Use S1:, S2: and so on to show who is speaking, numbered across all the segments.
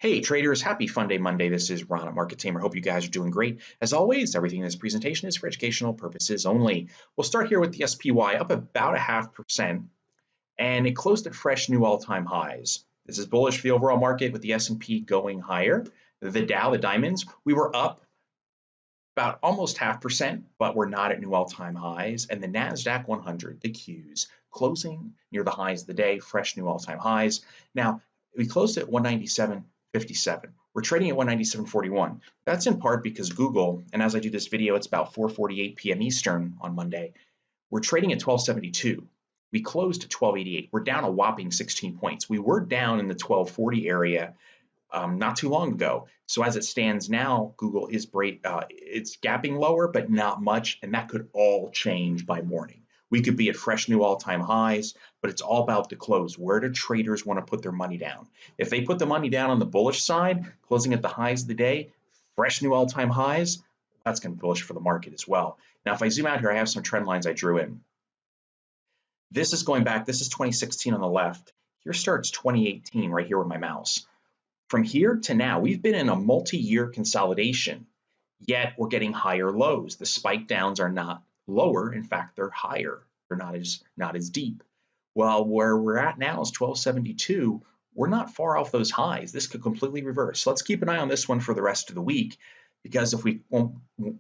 S1: Hey traders, happy Fun Day Monday. This is Ron at Market Tamer. Hope you guys are doing great. As always, everything in this presentation is for educational purposes only. We'll start here with the SPY up about 0.5%, and it closed at fresh new all-time highs. This is bullish for the overall market with the S&P going higher. The Dow, the diamonds, we were up about almost 0.5%, but we're not at new all-time highs. And the NASDAQ 100, the Qs, closing near the highs of the day, fresh new all-time highs. Now, we closed at 197.57. We're trading at 197.41. That's in part because Google, and as I do this video, it's about 4:48 p.m. Eastern on Monday. We're trading at 1272. We closed at 1288. We're down a whopping 16 points. We were down in the 1240 area not too long ago. So as it stands now, Google is it's gapping lower, but not much, and that could all change by morning. We could be at fresh new all-time highs, but it's all about the close. Where do traders want to put their money down? If they put the money down on the bullish side, closing at the highs of the day, fresh new all-time highs, that's going to be bullish for the market as well. Now, if I zoom out here, I have some trend lines I drew in. This is going back, this is 2016 on the left. Here starts 2018 right here with my mouse. From here to now, we've been in a multi-year consolidation, yet we're getting higher lows. The spike downs are not lower. In fact, they're higher. They're not as deep. Well, where we're at now is 1272. We're not far off those highs. This could completely reverse. So let's keep an eye on this one for the rest of the week, because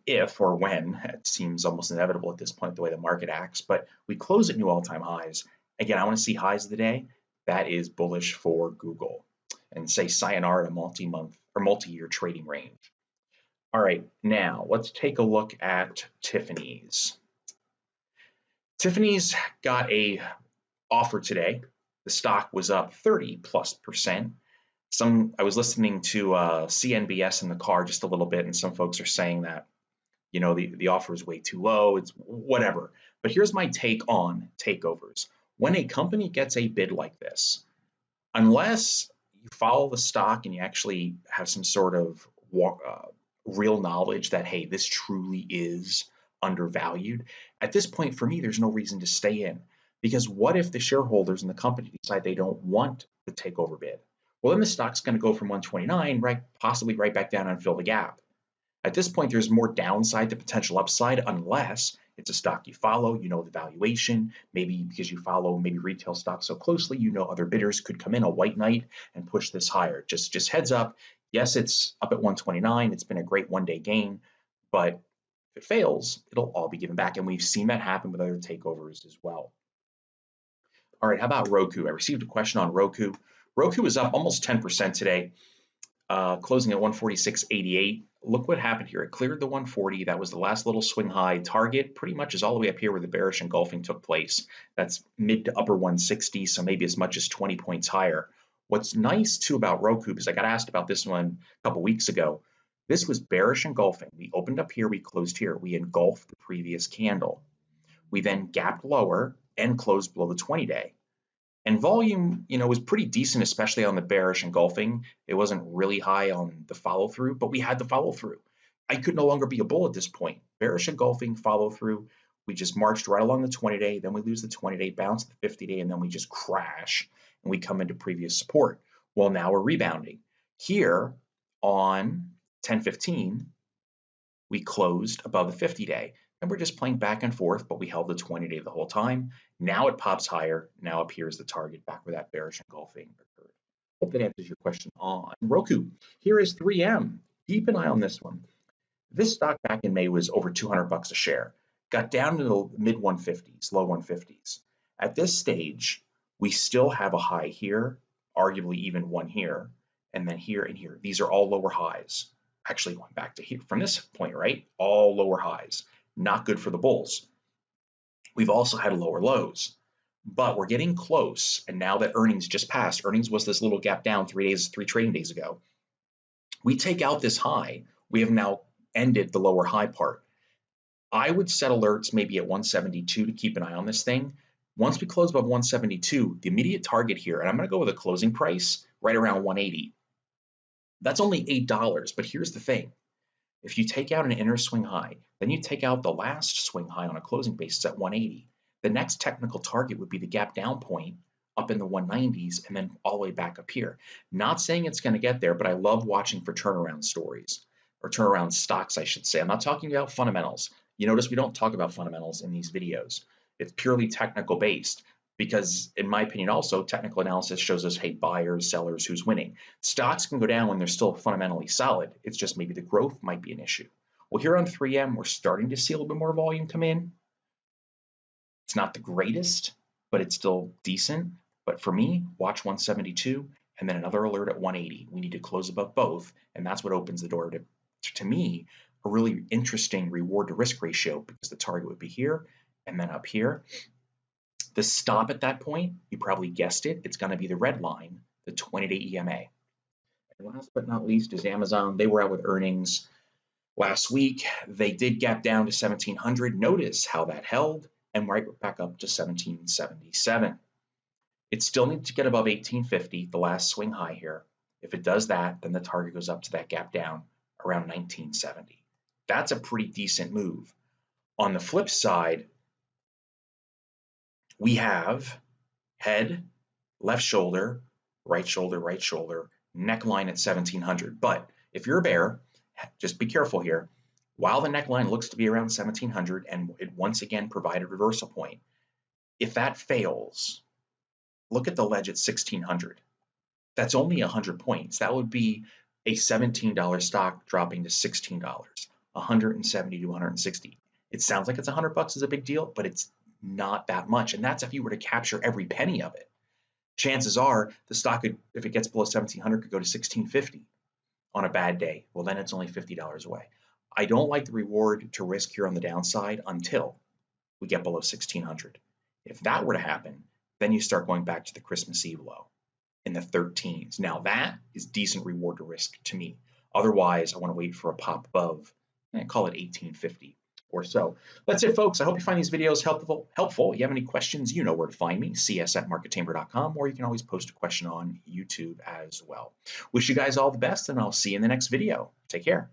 S1: if or when, it seems almost inevitable at this point the way the market acts, but we close at new all-time highs. Again, I want to see highs of the day. That is bullish for Google, and say sayonara to multi-month or multi-year trading range. All right, now let's take a look at Tiffany's. Tiffany's got a offer today. The stock was up 30+%. I was listening to CNBS in the car just a little bit, and some folks are saying that, you know, the offer is way too low. It's whatever. But here's my take on takeovers. When a company gets a bid like this, unless you follow the stock and you actually have some sort of real knowledge that, hey, this truly is undervalued, at this point, for me, there's no reason to stay in. Because what if the shareholders in the company decide they don't want the takeover bid? Well, then the stock's going to go from 129, right, possibly right back down and fill the gap. At this point, there's more downside to potential upside unless it's a stock you follow, you know the valuation, maybe because you follow maybe retail stocks so closely, you know other bidders could come in a white knight and push this higher. Just heads up, yes, it's up at 129. It's been a great one-day gain, but if it fails, it'll all be given back. And we've seen that happen with other takeovers as well. All right, how about Roku? I received a question on Roku. Roku is up almost 10% today, closing at 146.88. Look what happened here. It cleared the 140. That was the last little swing high. Target pretty much is all the way up here where the bearish engulfing took place. That's mid to upper 160, so maybe as much as 20 points higher. What's nice too about Roku, because I got asked about this one a couple weeks ago, this was bearish engulfing. We opened up here, we closed here. We engulfed the previous candle. We then gapped lower and closed below the 20-day. And volume, you know, was pretty decent, especially on the bearish engulfing. It wasn't really high on the follow through, but we had the follow through. I could no longer be a bull at this point. Bearish engulfing, follow through. We just marched right along the 20-day, then we lose the 20-day, bounce the 50-day, and then we just crash and we come into previous support. Well, now we're rebounding. Here on 10/15, we closed above the 50-day. And we're just playing back and forth, but we held the 20-day the whole time. Now it pops higher. Now appears the target back where that bearish engulfing occurred. Hope that answers your question on Roku. Here is 3M. Keep an eye on this one. This stock back in May was over $200 a share. Got down to the mid 150s, low 150s. At this stage, we still have a high here, arguably even one here, and then here and here. These are all lower highs. Actually, going back to here from this point, right? All lower highs. Not good for the bulls. We've also had lower lows, but we're getting close. And now that earnings just passed, earnings was this little gap down 3 trading days ago. We take out this high, we have now ended the lower high part. I would set alerts maybe at 172 to keep an eye on this thing. Once we close above 172, the immediate target here, and I'm going to go with a closing price right around 180. That's only $8, but here's the thing. If you take out an inner swing high, then you take out the last swing high on a closing basis at 180. The next technical target would be the gap down point up in the 190s and then all the way back up here. Not saying it's going to get there, but I love watching for turnaround stories or turnaround stocks, I should say. I'm not talking about fundamentals. You notice we don't talk about fundamentals in these videos. It's purely technical based because, in my opinion, also technical analysis shows us, hey, buyers, sellers, who's winning. Stocks can go down when they're still fundamentally solid. It's just maybe the growth might be an issue. Well, here on 3M, we're starting to see a little bit more volume come in. It's not the greatest, but it's still decent. But for me, watch 172 and then another alert at 180. We need to close above both, and that's what opens the door to me, a really interesting reward to risk ratio, because the target would be here and then up here. The stop at that point, you probably guessed it, it's going to be the red line, the 20-day EMA. And last but not least is Amazon. They were out with earnings last week. They did gap down to 1700. Notice how that held and right back up to 1777. It still needs to get above 1850, the last swing high here. If it does that, then the target goes up to that gap down around 1970. That's a pretty decent move. On the flip side, we have head, left shoulder, right shoulder, neckline at 1700. But if you're a bear, just be careful here. While the neckline looks to be around 1700 and it once again provided reversal point, if that fails, look at the ledge at 1600. That's only 100 points. That would be a $17 stock dropping to $16, 170 to 160. It sounds like it's $100 is a big deal, but it's not that much. And that's if you were to capture every penny of it. Chances are the stock could, if it gets below 1700, could go to 1650 on a bad day. Well, then it's only $50 away. I don't like the reward to risk here on the downside until we get below 1600. If that were to happen, then you start going back to the Christmas Eve low in the 13s. Now that is decent reward to risk to me. Otherwise, I want to wait for a pop above, and call it 1850 or so. That's it, folks. I hope you find these videos helpful. If you have any questions, you know where to find me, cs@markettamer.com, or you can always post a question on YouTube as well. Wish you guys all the best, and I'll see you in the next video. Take care.